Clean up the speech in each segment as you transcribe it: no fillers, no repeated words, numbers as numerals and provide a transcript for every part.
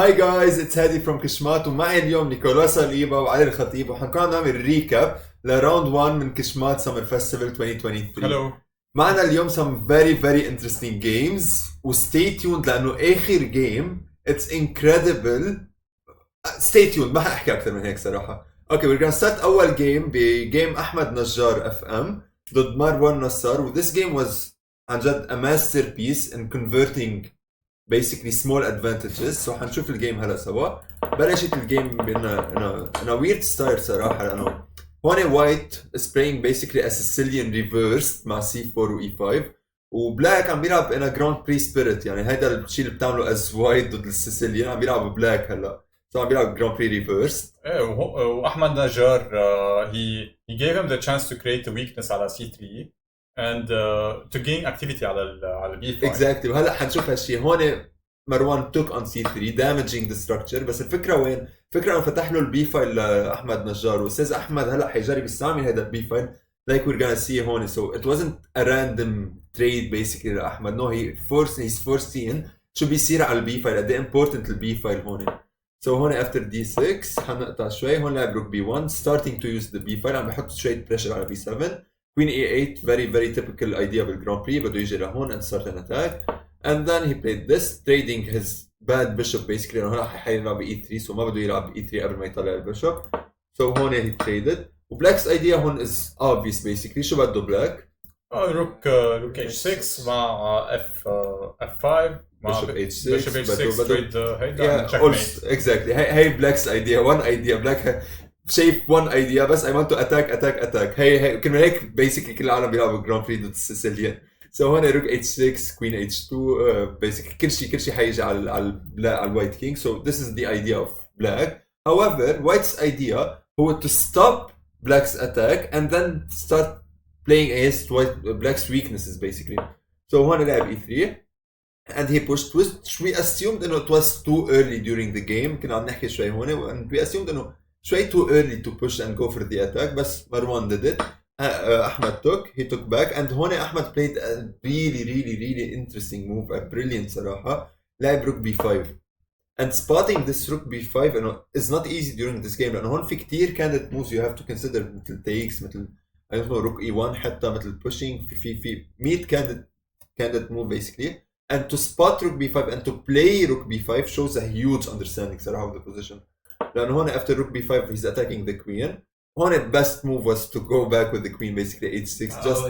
Hi guys, it's Hadi from Keshmat ومعي اليوم نيكولاس اليبا وعلي الخطيب وحنكون نعمل ريكاب لراوند 1 من كشمات سمر فيستيفال 2023. Hello. معنا اليوم some very interesting games وستي tuned لأنه آخر game it's incredible. stay tuned ما حأحكي أكثر من هيك صراحة. Okay, we're gonna start أول game بجيم أحمد نجار FM ضد مروان نصر و this game was عن جد a masterpiece in converting basically small advantages. So حنشوف الجيم هلا سوا. بلشت الجيم in a weird start صراحة لأنه هون white is playing basically a Sicilian reversed مع C4 و E5 وبلاك عم بيلعب in a Grand Prix spirit. يعني هيدا الشيء اللي بتعمله as white ضد السيسيليان عم بيلعب بلاك هلا. So عم بيلعب Grand Prix reversed. وأحمد نجار he gave him the chance to create a weakness على C3 and to gain activity على B5. Exactly. وهلا حنشوف هالشيء. هون مروان took on C3 damaging the structure. بس الفكرة وين؟ الفكرة انه فتح له البي فايل لأحمد نجار واستاذ أحمد هلا حيجرب يستعمل هذا البي فايل like we're gonna see هون. So it wasn't a random trade basically لأحمد. No, he's foreseeing شو بيصير على البي فايل. قد ايه important البي فايل هون. So هون after D6 حنقطع شوي. هون لعب روك B1 starting to use the B file. عم بحط شوية pressure على B7. Queen A8 very typical idea بالجراند بري. بده يجي لهون and start an attack. And then he played this trading his bad bishop basically. لأنه هلا حيلعب E3 so ما بده يلعب E3 قبل ما يطلع البيشوب. So هون he traded. وبلاك's idea هون is obvious basically. شو بده بلاك؟ روك H6 مع F5 مع Bishop H6 trade هيدا checkmate. Exactly. هي بلاك's idea. one idea. بلاك شايف one idea بس I want to attack. هي كنا هيك basically كل العالم بيلعبوا جراند بري ضد السيسيليان. So هون روك H6 Queen H2 basically كل شيء حيجي على الوايت كينج. So this is the idea of black. However, white's idea هو to stop black's attack and then start playing against black's weaknesses basically. So هون لعب E3 and he pushed which we assumed انه it was too early during the game. كنا عم نحكي شوي هون and we assumed انه شوي too early to push and go for the attack. بس مروان did it. Ahmad he took back and هون Ahmad played a really interesting move, a brilliant صراحة. لعب rook B5 and spotting this rook B5 انه is not easy during this game لأنه هون في كتير كانت moves you have to consider مثل takes مثل I don't know rook E1 حتى مثل pushing في 100 كانت move basically. And to spot rook B5 and to play rook B5 shows a huge understanding صراحة of the position. لأنه هون after rook B5 he's attacking the queen. هون best move was to go back with the queen basically H6 just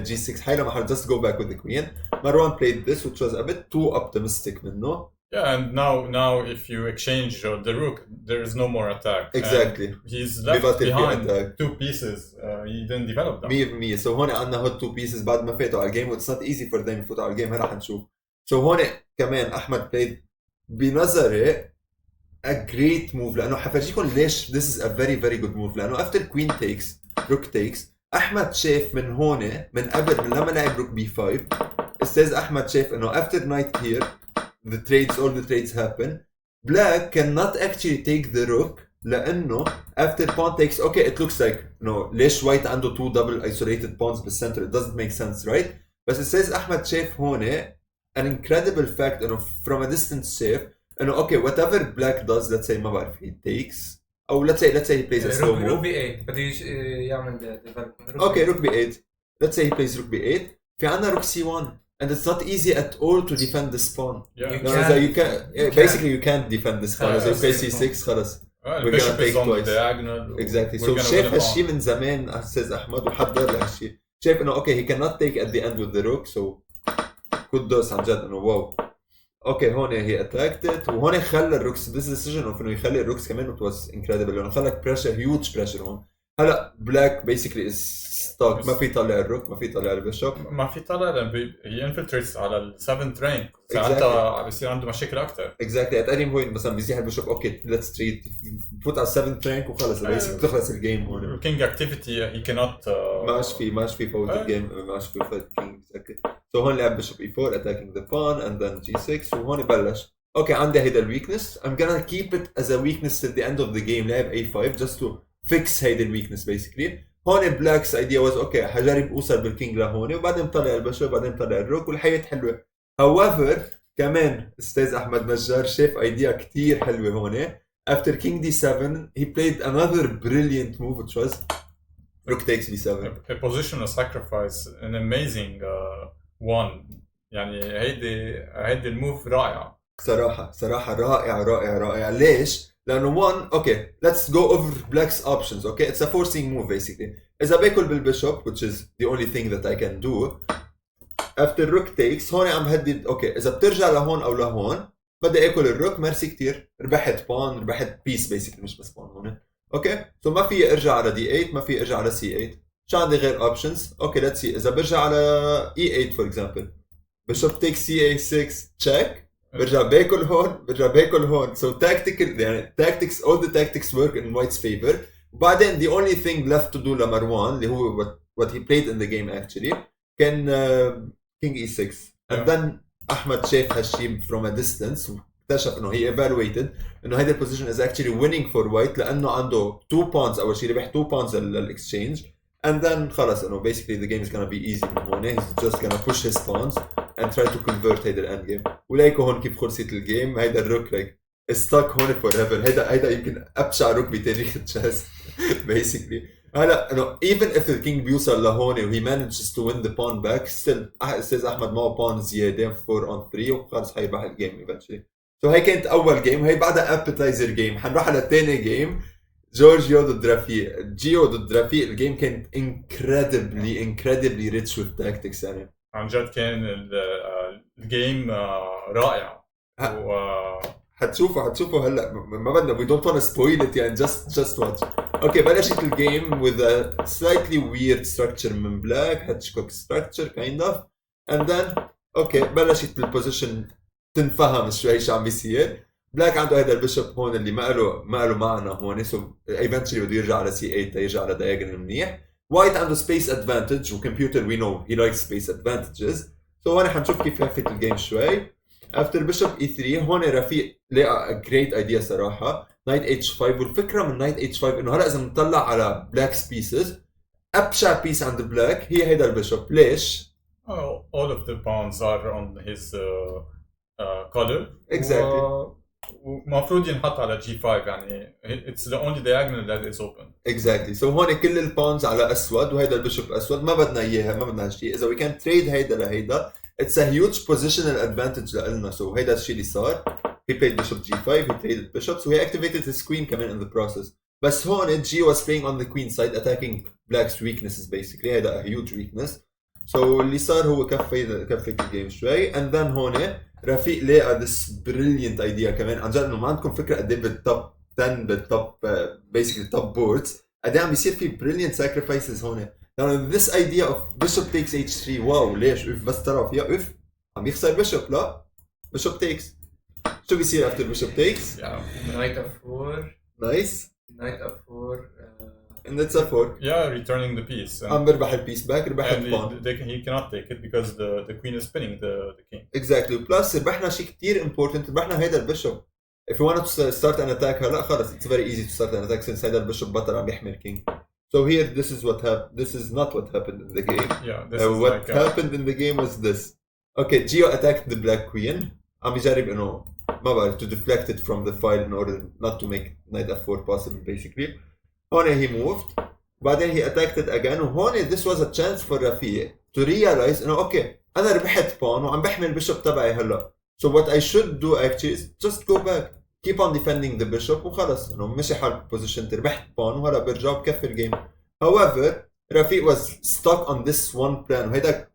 G6 حيلا محل just go back with the queen. Marwan played this which was a bit too optimistic منه. Yeah, and now if you exchange the rook, there is no more attack. Exactly. And he's left behind two pieces. He didn't develop them. 100%. So هون عندنا هود two pieces بعد ما فاتوا على الجيم. It's not easy for them يفوتوا على الجيم. هلا حنشوف. So هون كمان أحمد played بنظري a great move لأنه حفرجيكم ليش this is a very good move. لأنه after queen takes rook takes أحمد شاف من هون من قبل من لما لعب rook B5 استاذ أحمد شاف إنه after knight here all the trades happen. Black cannot actually take the rook لأنه after pawn takes okay it looks like ليش white عنده two double isolated pawns بالcenter. It doesn't make sense right. بس استاذ أحمد شاف هون an incredible fact إنه from a distance شاف إنه okay whatever black does let's say ما بعرف he takes أو let's say he plays a slow move. rook B8 بده يعمل development. Okay rook B8 let's say he plays rook B8 في عنا rook C1 and it's not easy at all to defend this pawn. Basically you can't defend this pawn. As you play C6 خلص we're gonna take twice. Exactly. So شاف هالشي من زمان أستاذ أحمد وحضر لهالشي. شايف إنه okay he cannot take at the end with the rook so قدوس عن جد إنه واو. اوكي هون هي attacked it وهون خلى الروكس this decision of انه يخلي الروكس كمان it was incredible لانه خلى pressure huge pressure هون. هلا black basically is stuck. ما في يطلع الروك ما في يطلع البيشوب ما في طلع لأن he infiltrates على ال 7th rank ساعتها بيصير عنده مشاكل أكتر. exactly. اتقريم هون مثلا بيزيح البيشوب اوكي let's trade put على 7th rank وخلص basically بتخلص الجيم هون. king activity he cannot ماش في فوت الجيم ماش في فوت king exactly. So هون لعب bishop e4 attacking the pawn and then g6 وهون بلش اوكي عندي هيدا الويكنس I'm gonna keep it as a weakness till the end of the game. لعب a5 just to fix هيدا الويكنس basically. هون black's idea was اوكي حجرب اوصل بالكينج لهون وبعدين طلع البشر وبعدين طلع الروك والحياة حلوة. However كمان استاذ احمد نجار شاف ايديا كتير حلوه هون. after king d7 he played another brilliant move which was rook takes b7. A positional sacrifice, an amazing one. يعني هيدي الموف رائعة. صراحة رائع. ليش؟ لأنه one okay let's go over black's options. okay it's a forcing move basically. إذا باكل بالبيشوب which is the only thing that I can do after rook takes هون عم هدد اوكي اذا بترجع لهون او لهون بدي اكل الروك ميرسي كتير ربحت بون ربحت بيس بيسكلي مش بس بون هون. اوكي سو ما في ارجع على دي 8 ما في ارجع على سي 8. شو عندي غير اوبشنز؟ اوكي ليتس سي اذا برجع على اي 8 فور اكزامبل بيشوب تيك سي اي 6 تشيك برجع باكل هون سو تاكتيكال يعني tactics all the tactics work in white's favor. وبعدين the only thing left to do لمروان اللي هو what he played in the game actually كان king e6 and then احمد شاف هالشيء from a distance واكتشف انه he evaluated انه هيدا البوزيشن is actually winning for white لانه عنده 2 pawns اول شيء ربح 2 pawns للاكسشينج and then خلص انه basically the game is gonna be easy من هون. he's just gonna push his pawns and try to convert هيدا الاند جيم. ولايكو هون كيف خلصت الجيم. هيدا الروك like stuck هون forever. هيدا يمكن ابشع روك بتاريخ التشيس basically. هلا انه even if the king بيوصل لهون و he manages to win the pawn back still استاذ احمد معه pawn زياده 4 on 3 وخلص حيربح الجيم eventually. so هي كانت اول جيم وهي بعدها appetizer جيم. حنروح على الثاني جيم جورجيو ضد رفيق. جيو ضد رفيق الجيم كانت incredibly rich with tactics يعني عن جد كان الجيم رائع. حتشوفوا هلا ما بدنا we don't want to spoil it يعني just watch. اوكي بلشت الجيم with a slightly weird structure من black Hitchcock structure kind of and then اوكي بلشت البوزيشن تنفهم شوي شو عم بيصير. black عنده هذا البيشوب هون اللي ما له معنى هون so eventually بده يرجع على c8 يرجع على diagonal منيح. white عنده space advantage وكمبيوتر we know he likes space advantages so هون حنشوف كيف لفت الجيم شوي. after bishop e3 هون رفيق لقى great idea صراحة knight h5. والفكرة من knight h5 انه هلا اذا بنطلع على black's pieces ابشع piece عند black هي هيدا البيشوب. ليش؟ all of the pawns are on his color. exactly. ومفروض ينحط على g5 يعني it's the only diagonal that is open. exactly. so هون كل الباونز على اسود وهيدا البيشوب اسود ما بدنا اياها ما بدنا هالشيء. اذا we can trade هيدا لهيدا it's a huge positional advantage لنا. so هيدا الشيء اللي صار he played bishop g5 he traded bishops so he activated his queen كمان in the process. بس هون G was playing on the queen side attacking black's weaknesses basically. هيدا a huge weakness. so اللي صار هو كفيت الجيم شوي and then هون رفيق لقى this brilliant idea كمان. عن جد انه ما عندكم فكره قد ايه بالتوب 10 بالتوب basically top boards قد ايه عم بيصير في brilliant sacrifices هون. now this idea of bishop takes h3 واو ليش بس ترى فيها عم يخسر bishop لا bishop takes. شو بيصير after bishop takes؟ knight f4 nice knight f4 and it's a fork. returning the piece. عم بربح البيس باك ربح البون. he cannot take it because the queen is spinning the king. exactly. plus ربحنا شيء كتير important ربحنا هيدا البيشوب. if you want to start an attack هلا خلص it's very easy to start an attack since هيدا البيشوب بطل عم يحمي الكينج. so here this is what happened. this is not what happened in the game. this is what happened in the game was this. okay Gio attacked the black queen. عم يجرب انه ما بعرف to deflect it from the file in order not to make knight f4 possible basically. هون he moved بعدين he attacked it again وهون this was a chance for رفيق to realize انه اوكي انا ربحت pawn وعم بحمي البيشوب تبعي هلا. so what I should do actually is just go back keep on defending the bishop وخلص انه مشي حال position ربحت pawn وهلا برجع بكفي الجيم. however رفيق was stuck on this one plan وهيدا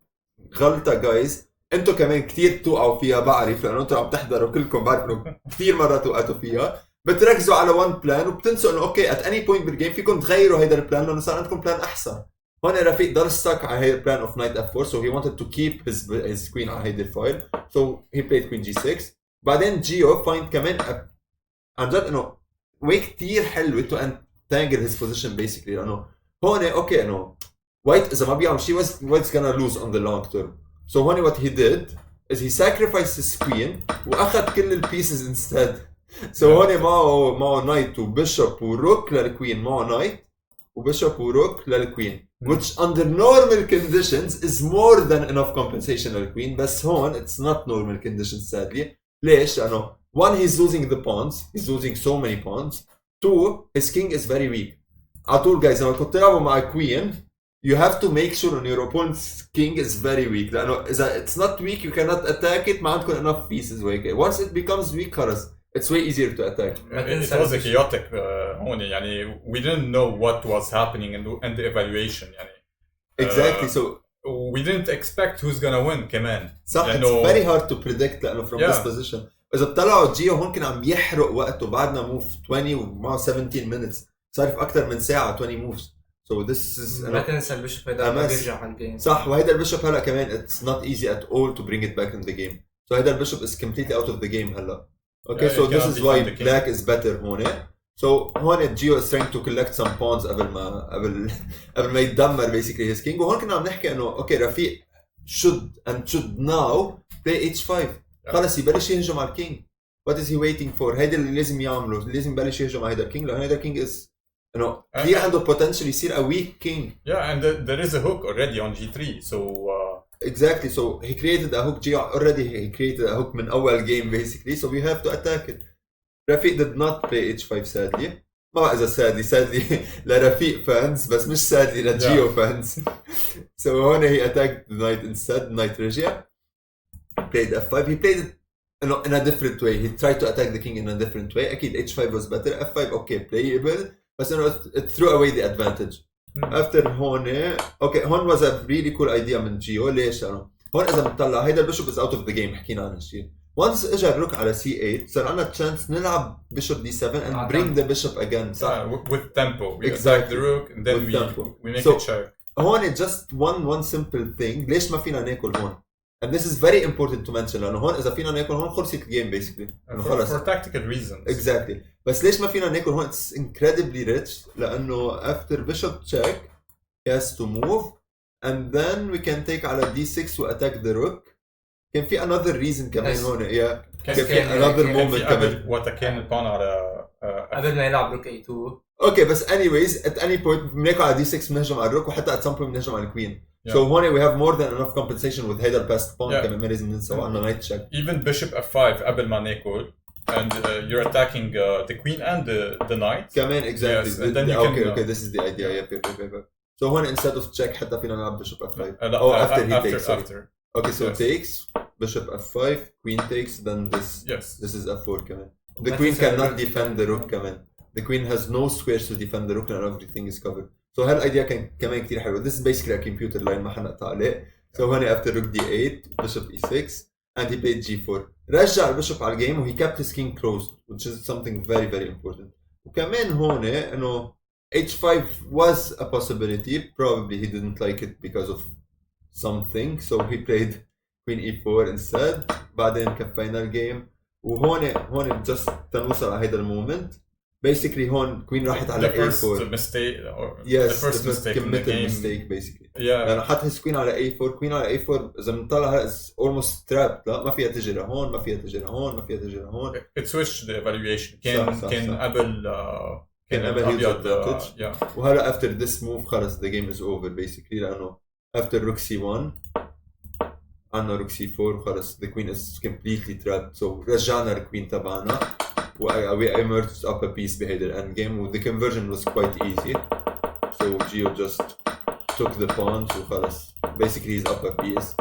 غلطة guys انتو كمان كتير توقعوا فيها بعرف لانه انتو عم تحضروا كلكم بعرف انه كتير مرات وقعتوا فيها. بتركزوا على one plan وبتنسوا انه اوكي at any point بالجيم فيكم تغيروا هيدا البلان لانه صار عندكم بلان احسن. هون رفيق ضل stuck على هيدا البلان of knight f4 so he wanted to keep his queen على هيدا الفايل so he played queen g6. بعدين Gio find كمان عن جد انه way كتير حلوة to entangle his position basically لانه هون اوكي انه white اذا ما بيعمل شيء white's gonna lose on the long term. so هون what he did is he sacrificed his queen واخذ كل البيسز instead. so هون معه نايت وبيشوب وروك للكوين معه نايت وبيشوب وروك للكوين which under normal conditions is more than enough compensation للكوين بس هون it's not normal conditions sadly ليش؟ لأنه one he's losing the pawns he's losing so many pawns two his king is very weak على طول guys لما كنت تلعبوا مع queen you have to make sure your opponent's king is very weak لأنه إذا it's not weak you cannot attack it ما عندكم enough pieces وهيك once it becomes weak خلص it's way easier to attack. It was a chaotic هون يعني we didn't know what was happening and the evaluation يعني exactly so we didn't expect who's gonna win كمان صح it's very hard to predict لأنه from this position إذا بتطلعوا جيو هون كان عم يحرق وقته بعدنا موف 20 ومعه 17 minutes صار في أكثر من ساعة 20 moves so this is ما تنسى البيشوب هيدا بيرجع على الجيم صح وهيدا البيشوب هلا كمان it's not easy at all to bring it back in the game so هيدا البيشوب is completely out of the game هلا okay so this is why black is better هون so هون جيو is trying to collect some pawns قبل ما يتدمر basically his king وهون كنا عم نحكي انه اوكي رفيق should now play h5 خلص يبلش يهجم على الكينج what is he waiting for هيدا اللي لازم يعمله لازم يبلش يهجم على هيدا الكينج لانه هيدا الكينج is انه في عنده potential يصير a weak king yeah and there is a hook already on g3 so exactly so he created a hook already he created a hook من اول game basically so we have to attack it رفيق did not play h5 sadly ما بعرف اذا sadly لرفيق fans بس مش sadly لجيو fans so هون he attacked the knight instead knight رجع played f5 he played it in a different way he tried to attack the king in a different way اكيد h5 was better f5 okay playable بس انه it threw away the advantage after هون اوكي هون was a really cool idea من جيو ليش لانه هون اذا بنطلع هيدا البيشوب is out of the game حكينا عن هالشيء once اجى الروك على c8 صار عندنا chance نلعب bishop d7 and bring the bishop again صح with tempo we exactly attack the rook and then we make it sharp هون just one simple thing ليش ما فينا ناكل هون and this is very important to mention لانه هون اذا فينا ناكل هون خلصت الجيم basically for tactical reasons exactly بس ليش ما فينا ناكل هون it's incredibly rich لانه after bishop check he has to move and then we can take على d6 و attack the rook كان في another reason كمان هون كان في another moment كمان وقت كان البان على قبل ما يلعب روك a2 اوكي بس anyways at any point بناكل على d6 بنهجم على الروك وحتى at some point بنهجم على الكوين so هون we have more than enough compensation with هيدا passed pawn كمان ما لازم ننسى وعندنا knight check even bishop f5 قبل ما ناكل and you're attacking the queen and the knight كمان exactly yes, and then you okay this is the idea yep. so هون instead of check حتى فينا نلعب bishop f5 after he takes after okay so takes bishop f5 queen takes then this is f4 كمان the queen cannot defend the rook كمان the queen has no squares to defend the rook and everything is covered so هالايديا كان كمان كثير حلوه this is basically a computer line ما حنقطع عليه so هون after rook d8 bishop e6 and he played g4 رجع البيشوب على الجيم و he kept his king closed which is something very very important وكمان هون انه h5 was a possibility probably he didn't like it because of something so he played queen e4 instead بعدين كان final game وهون just تنوصل على هيدا المومنت basically هون queen راحت على the first a4 mistake or yes the first mistake in the game mistake basically yeah حط his queen على a4 queen على a4 اذا بنطلع هلا is almost trapped لا ما فيها تجي لهون ما فيها تجي لهون ما فيها تجي لهون it switched the evaluation صح. كان قبل ابيض yeah وهلا after this move خلص the game is over basically لانه after rook c1 عندنا rook c4 وخلص the queen is completely trapped so رجعنا الكوين تبعنا we emerged up a piece بهيدا الend game the conversion was quite easy so Gio just took the pawns وخلص basically he's up a piece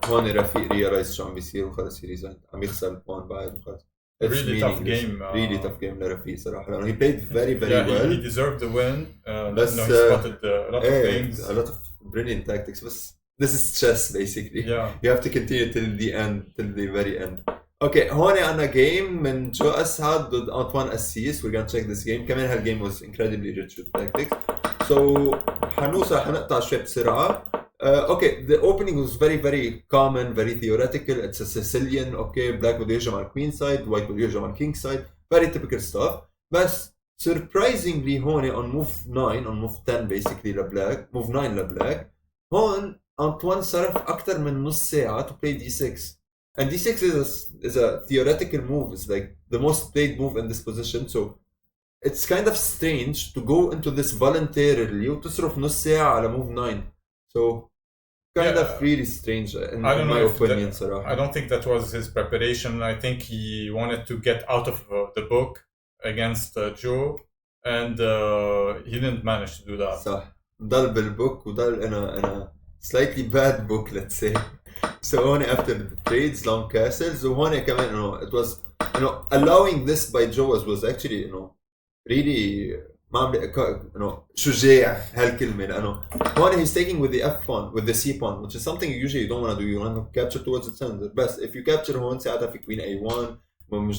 هون رفيق realize شو عم بيصير وخلص he resigned عم يخسر البون بعد وخلص really tough game really tough game لرفيق صراحة لأنه he played very well he deserved the win but he spotted a lot of things a lot of brilliant tactics but this is chess basically you have to continue till the end till the very end okay هون عنا game من جو أسعد ضد أنطوان أسيس we're gonna check this game كمان هالجيم was incredibly rich with tactics so حنقطع شوي بسرعة okay the opening was very very common very theoretical it's a Sicilian okay black بده يهجم على queen side white بده يهجم على king side very typical stuff بس surprisingly هون on move 9 on move 10 basically لبلاك move 9 لبلاك هون أنطوان صرف أكثر من نص ساعة to play d6 and d6 is a theoretical move it's like the most played move in this position so it's kind of strange to go into this voluntarily وتصرف نص ساعة على move 9. So kind of really strange in my opinion صراحة. I don't think that was his preparation. I think he wanted to get out of the book against Joe, and he didn't manage to do that. صح. ضل بالبوك وضل in a slightly bad book, let's say. So هون after the trades, long castles, وهون كمان it was allowing this by Joe was actually really ما عم شجاع هالكلمة لأنه هون he's taking with the F pawn with the C pawn, which is something you usually don't want to do. You want to capture towards the center. بس if you capture هون ساعتها في queen A1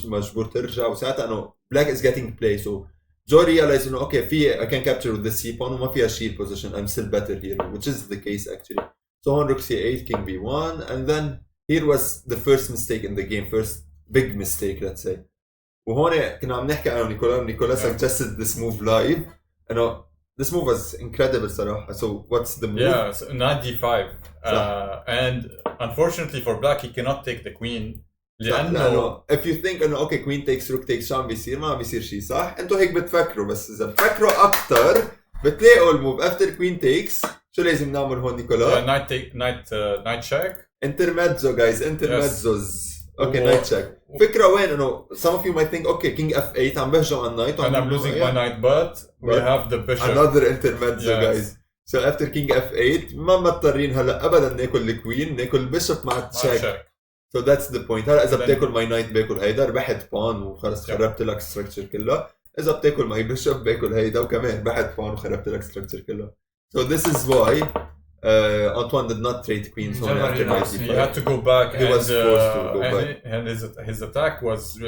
مجبور ترجع وساعتها black is getting play. So Joe realized okay I can capture with the C pawn وما فيها shield position. I'm still better here, which is the case actually. So هون rook C8, king B1, and then here was the first mistake in the game, first big mistake, let's say. وهون كنا عم نحكي أنا ونيكولا suggested this move live. This move was incredible صراحة. So what's the move? Yeah, so knight D5. And unfortunately for black, he cannot take the queen. لأنه if you think okay queen takes rook takes شو عم بيصير ما عم بيصير شيء صح؟ انتوا هيك بتفكروا بس إذا بتفكروا أكتر بتلاقوا الموف after queen takes شو لازم نعمل هون نيكولا؟ Knight check. Intermezzo guys, intermezzos. Okay, knight check. فكرة وين some of you might think okay king F8 عم بهجم على النايت and I'm losing my knight, but we have the bishop. Another intermezzo guys. So after king F8 ما مضطرين هلا ابدا ناكل الكوين، ناكل البيشوب مع التشيك. So that's the point. هلا اذا بتاكل ماي نايت باكل هيدا، ربحت بان وخلص خربت لك الستركتشر كلها. اذا بتاكل ماي بيشوب باكل هيدا وكمان ربحت بان وخربت لك الستركتشر كلها. So this is why Antoine did not trade queens after knight d5. He had to go back. He was forced to go back. And his attack was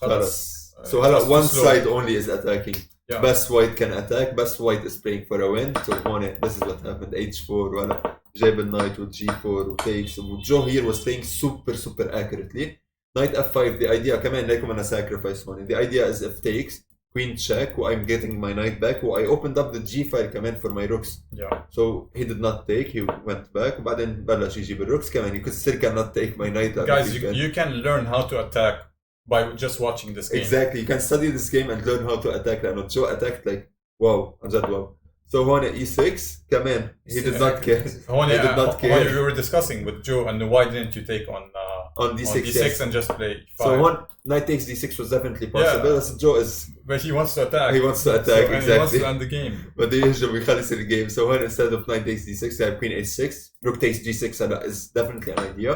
خلص. So هلا one side only is attacking. Yeah. Best white can attack. Best white is praying for a win. So هون this is what happened. H4 ولا جاب النايت و G4 و takes. Joe here was playing super accurately. Knight F5. The idea كمان ليكم أنا sacrifice هون. The idea is if takes queen check و I'm getting my knight back و I opened up the G file كمان for my rooks. Yeah. So he did not take. He went back وبعدين بلش يجيب الروكس كمان. You could still cannot take my knight. Guys, you can learn how to attack by just watching this game. Exactly. You can study this game and learn how to attack. لأنه Joe attacked like wow. عن جد wow. So هون E6 كمان he did not care. He did not care. We were discussing with Joe and why didn't you take on D6, on D6 yes. and just play 5? So one knight takes D6 was definitely possible. Yeah. But Joe is But he wants to attack. He wants to attack so, exactly. He wants to end the game. But they usually يخلص الجيم. So when instead of knight takes D6 they have queen H6. Rook takes G6 is definitely an idea.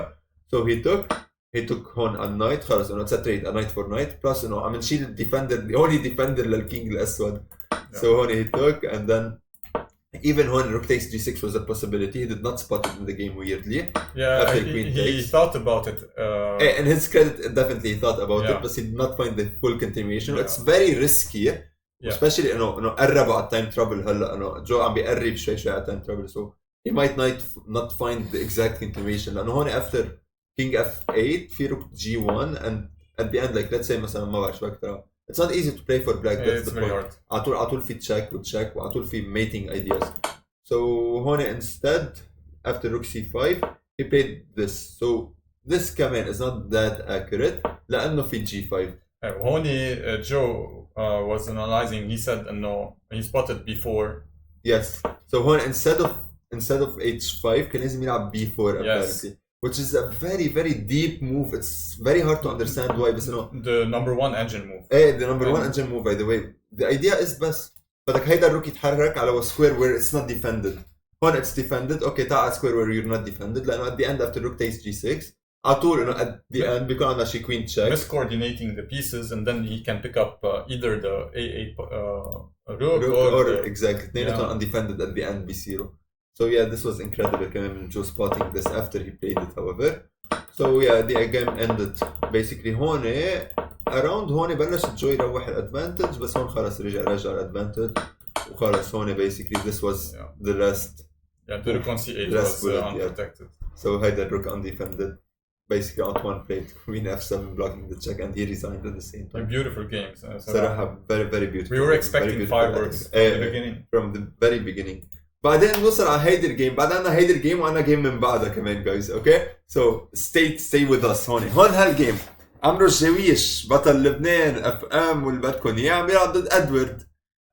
So he took هون a knight خلص it's a trade, a knight for knight plus عم نشيل الديفندر the only defender للكينج الأسود. So هون he took and then even when rook takes G6 was a possibility, he did not spot it in the game weirdly. Yeah, he thought about it. In his credit, definitely he thought about it, but he did not find the full continuation. Yeah. It's very risky, especially قربوا على time trouble هلا جو عم بيقرب شوي على time trouble, so he might not find the exact continuation. لأنه هون after king F8 في rook G1 and at the end like let's say مثلا ما بعرف شو أكثر. It's not easy to play for black. That's the point. على طول في check وcheck وعلى طول في mating ideas. So هون instead after rook C5 he played this. So this كمان is not that accurate لأنه في G5. هون Joe was analyzing. He said no, he spotted B4. Yes. So هون instead of H5 كان لازم يلعب B4 apparently. Which is a very deep move. It's very hard to understand why, but the number one engine move. The number one engine move, by the way. The idea is بس بدك هيدا الروك يتحرك على square where it's not defended. When it's defended, okay تعال على square where you're not defended. لأنه at the end after rook takes G6 على طول at the end بيكون عندنا شي queen check. Miscoordinating the pieces and then he can pick up either the A8 rook or exactly. اثنيناتهم undefended at the end بيصيروا. So yeah, this was incredible كمان Joe spotting this after he played it however. So yeah, the game ended basically هون around هون بلش Joe يروح الادفانتج بس هون خلص رجع الادفانتج وخلص هون basically this was the last. Yeah, the rook on C8 was unprotected. So هيدا rook undefended. Basically Antoine played queen F7 blocking the check and he resigned at the same time. Beautiful games. صراحة very beautiful. We were expecting fireworks from the beginning. From the very beginning. بعدين نوصل على هيدي الجيم بعد عنا هيدي الجيم وعنا جيم من بعدها كمان guys okay so stay with us هون هالجيم عمرو الجويش بطل لبنان اف ام واللي بدكم اياه عم يلعب ضد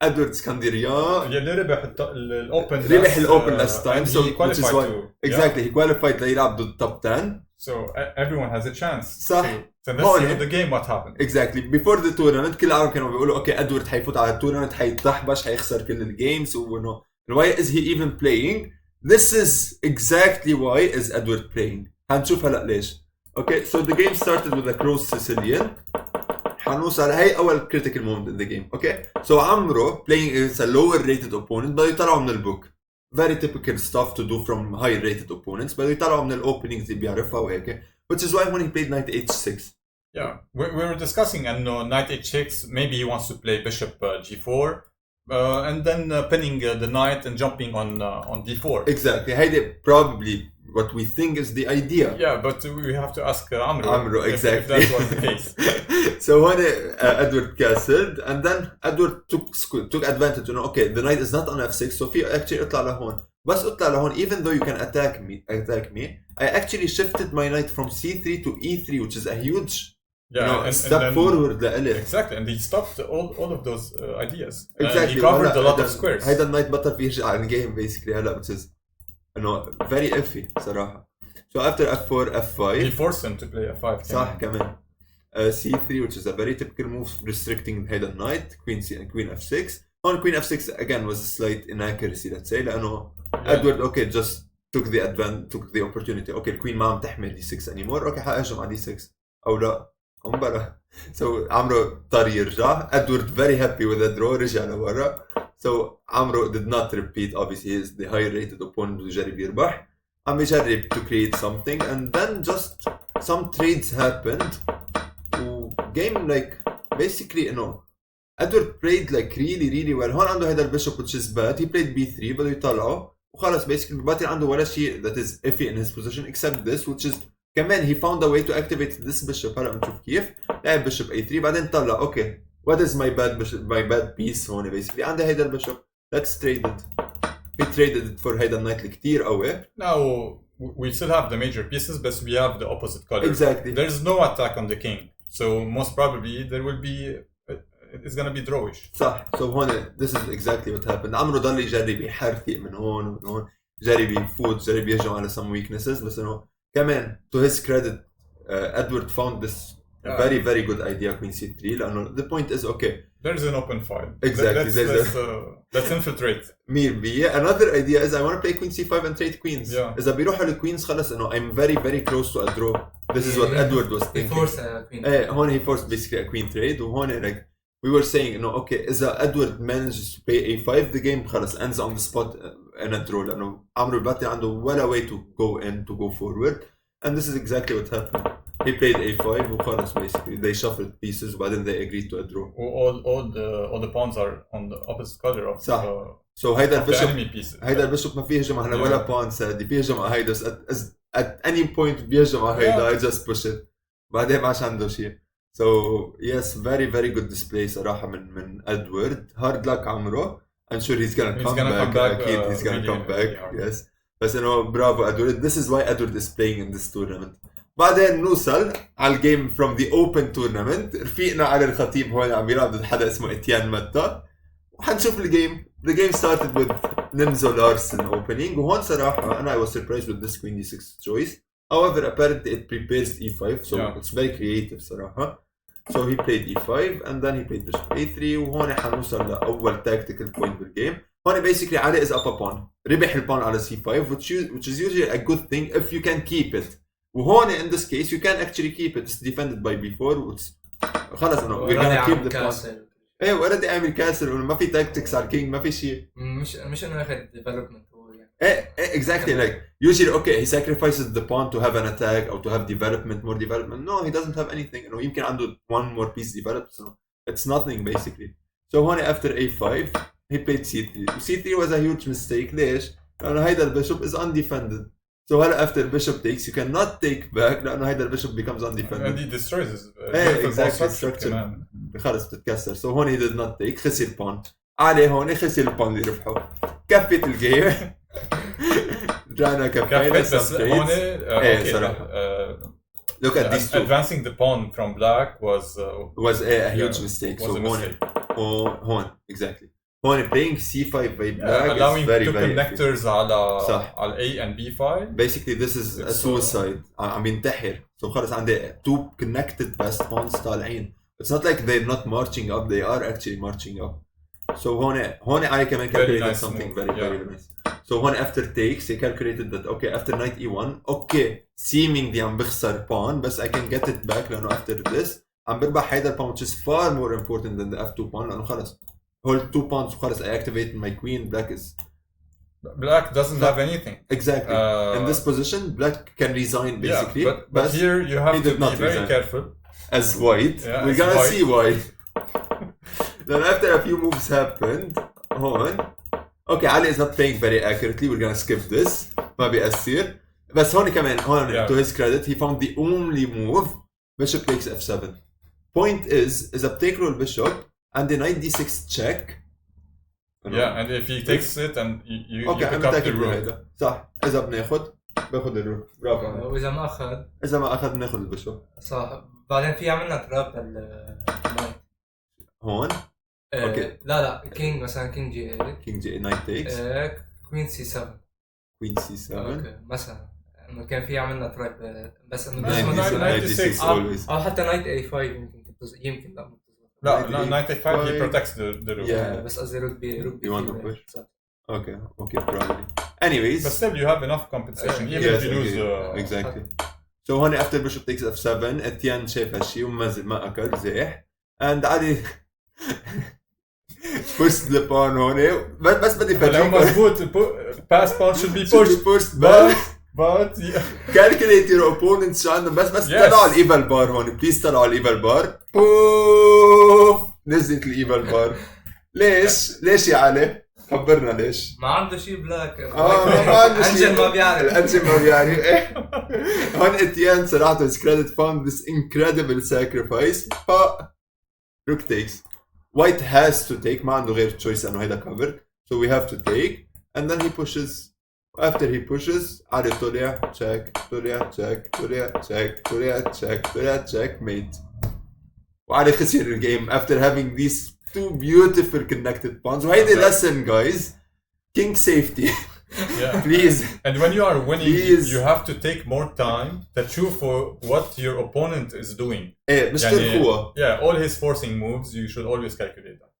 ادوارد اسكندريان يلي ربح الاوبن ربح الاوبن last time, so he which is qualified why to exactly he qualified ليلعب ضد top 10. so everyone has a chance. صح. So let's see in the game what happened. Exactly before the tournament كل العالم كانوا بيقولوا اوكي ادوارد حيفوت على التورنمنت حيتطحبش حيخسر كل الجيمز وانه why is he even playing. This is exactly why is Edward playing. هنشوف هلا ليش. Okay, so the game started with a close Sicilian. حنوصل هاي أول critical moment in the game. Okay, so عمرو playing against a lower rated opponent بده يطلعوا من البوك. Very typical stuff to do from high rated opponents. بده يطلعوا من الopenings اللي بيعرفها وهيك. Which is why when he played knight h6. Yeah, we were discussing knight h6. Maybe he wants to play bishop g4. And then pinning the knight and jumping on d4. Exactly. هيدا probably what we think is the idea. Yeah, but we have to ask Amro exactly. if that was the case. So when Edward castled, and then Edward took advantage. You know, okay, the knight is not on f6, so في actually اطلع لهون. بس اطلع لهون, even though you can attack me, I actually shifted my knight from c3 to e3, which is a huge step forward لإلي. Exactly, and he stopped all of those ideas. Exactly. He covered a lot of squares. هيدا النايت بطل فيه يرجع على الجيم basically هلا, which is very iffy صراحة. So after f4, f5. He forced him to play f5. صح كمان. c3, which is a very typical move restricting هيدا النايت. Queen f6. On queen f6 again was a slight inaccuracy, let's say, لأنه Edward just took the opportunity. Okay, الqueen ما عم تحمل d6 anymore. Okay, حأهجم على d6 أو لا. So عمرو اضطر يرجع. Edward very happy with the draw, رجع لورا. So عمرو did not repeat, obviously he is the high rated opponent بده يجرب يربح. عم يجرب to create something, and then just some trades happened. Game like basically Edward played like really well. هون عنده هيدا البيشوب which is bad. He played b3 بده يطلعه وخلص basically بباطل عنده ولا شيء that is iffy in his position except this, which is كمان he found a way to activate this bishop. هلا بنشوف كيف. لعب bishop a3 بعدين طلع okay, what is my bad piece هون basically. عندي هيدا البيشوب, let's trade it. He traded it for هيدا النايت الكتير قوي. Now we still have the major pieces, but we have the opposite color. Exactly. There's no attack on the king, so most probably there will be it's gonna be drawish. صح. So هون this is exactly what happened. عمرو ضل يجرب يحرثق من هون ومن هون, جرب يفوت, جرب يهجم على some weaknesses, بس كمان to his credit Edward found this very good idea queen c3 لأنه the point is okay, there's an open file. Exactly. Let's infiltrate. 100%. Another idea is I want to play queen c5 and trade queens. Yeah. إذا بيروحوا للqueens خلص I'm very close to a draw. This is what Edward was thinking. He forced a queen. هون he forced basically a queen trade. وهون like we were saying okay, إذا Edward manages to play a5 the game خلص ends on the spot in a draw لأنه عمرو الباتي عنده ولا way to go forward, and this is exactly what happened. He played a5 وخلص basically they shuffled pieces وبعدين they agreed to a draw. all the pawns are on the opposite color of صح. So هيدا the enemy pieces. هيدا البيشوب ما فيه يهجم على ولا pawn سادي, فيه يهجم على هيدا at any point بيهجم على هيدا. I just push it بعدين ما عادش عنده شيء. So yes, very good display صراحة من Edward. Hard luck عمرو. I'm sure he's gonna come back. أكيد he's gonna come back. Yes. بس برافو Edward. This is why Edward is playing in this tournament. بعدين نوصل على الجيم from the open tournament. رفيقنا على الخطيب هون عم يلعب ضد حدا اسمه إتيان متا, وحنشوف الجيم. The game started with Nimzo Larsen opening, وهون صراحة I was surprised with this queen d6 choice. However, apparently it prepares e5, so it's very creative صراحة. So he played e5 and then he played bishop a3, وهون حنوصل لأول tactical point بالجيم. هون basically علي is up a pawn. ربح البان على c5, which is usually a good thing if you can keep it. وهون in this case you can actually keep it. It's defended by b4, which خلص we're gonna keep the pawn. ايه already عامل كاسل وما في tactics على الكينج, ما في شيء. مش انه ياخذ development هو يعني. ايه exactly, like usually okay he sacrifices the pawn to have an attack or to have more development. No, he doesn't have anything. يمكن عنده one more piece developed, so it's nothing basically. So هون after a5 he played c3. c3 was a huge mistake. ليش؟ لأنه هيدا البيشوب is undefended. So after bishop takes you cannot take back لأنه هيدا البيشوب becomes undefended. And he destroys his exactly structure. خلص بتتكسر. So هون he did not take, خسر البون. عليه هون خسر البون اللي ربحه. كفت الجيم. رجعنا كفينا بس هون ايه صراحة. look at these two. Advancing the pawn from black was was a huge mistake. was So a mistake. هون exactly. هون playing C5 by black allowing is very two very connectors على صح. على A and B file. basically this is a suicide. عم ينتحر. So خلص عندي two connected passed pawns طالعين. It's not like they're not marching up. They are actually marching up. So هون I كمان calculated nice something move. very very nice. So هون after takes he calculated that okay after knight e1 okay seemingly عم بخسر pawn بس I can get it back لأنه after this عم بربح هيدا pawn which is far more important than the f2 pawn لأنه خلص hold 2 pawns وخلص I activate my queen. Black is Black doesn't have anything. exactly in this position black can resign basically. Yeah, but here you have he to did be not very resign. careful. As white we're as gonna white. see why. Then after a few moves happened هون okay Ali is not playing very accurately. We're gonna skip this. ما بيأثر بس هون كمان هون to his credit he found the only move bishop takes f7. Point is إذا بتاكلوا البيشوب عندي knight d6 check. Yeah, and if he takes it and you اوكي pick عم up the بتاكل rook. هيدا صح. إذا باخذ الروك برافو. واذا ما اخذ إذا ما أخذ بناخذ البيشوب. صح. بعدين في عملنا تراب بالنايت. هون اوكي لا كينج مثلا كينج جي 8 كينج جي knight takes كوين سي 7 queen c7 اوكي مثلا انه كان في عملنا تراب بس انه Knight بس D6 always. او حتى نايت اي 5 يمكن لا لا knight a5 he protects the rook. Yeah. بس قصدي روك بي You want to push? Okay probably. Anyways But still you have enough compensation even yes, if you lose. exactly. So هون after bishop takes f7 اتيان شاف هالشي ما أكل زاح and عادي pushed the pawn هون بس بدي لو مضبوط pass pawn should be pushed. pushed But calculate your opponents شو عندهم بس Yes. طلعوا الايفل بار هون بليز طلعوا الايفل بار بوف نزلت الايفل بار ليش يا علي خبرنا ليش ما عنده شيء بلاك ما عنده شيء. انجل ما بيعرف الانجل ما بيعرف ايه هون اتيان صراحه his credit found this incredible sacrifice rook takes white has to take ما عنده غير choice انه هيدا covered so we have to take and then he pushes after he pushes علي طلع check mate وعلي خسر الجيم after having these two beautiful connected pawns وهيدي lesson guys king safety yeah. please And when you are winning, Please. you have to take more time to chew for what your opponent is doing. ايه مش تلقوها Yeah, all his forcing moves, you should always calculate that.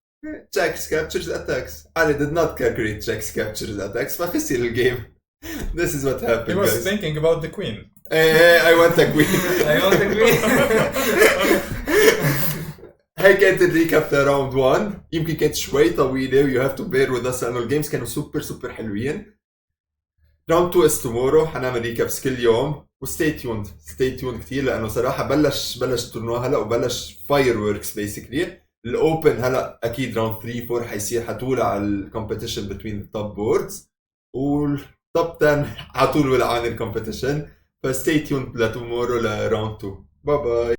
checks captures attacks Ali did not calculate checks captures attacks فخسر الجيم. This is what happened He was guys. thinking about the queen. I want a queen. I want to agree. هاي كانت الريكاب تاع راوند 1 يمكن كانت شوي طويلة و you have to bear with us لأنه الجيمز كانوا سوبر حلوين. راوند 2 is tomorrow حنعمل ريكابس كل يوم و stay tuned كتير لأنه صراحة بلش تورنوا هلا وبلش fireworks basically. الأوبن هلا أكيد راوند 3 4 حيصير حتولع على الكومبيتيشن between the top boards والتوب 10 حطول ولعان الكومبيتيشن. فstay tuned لتومورو لراوند 2. باي باي.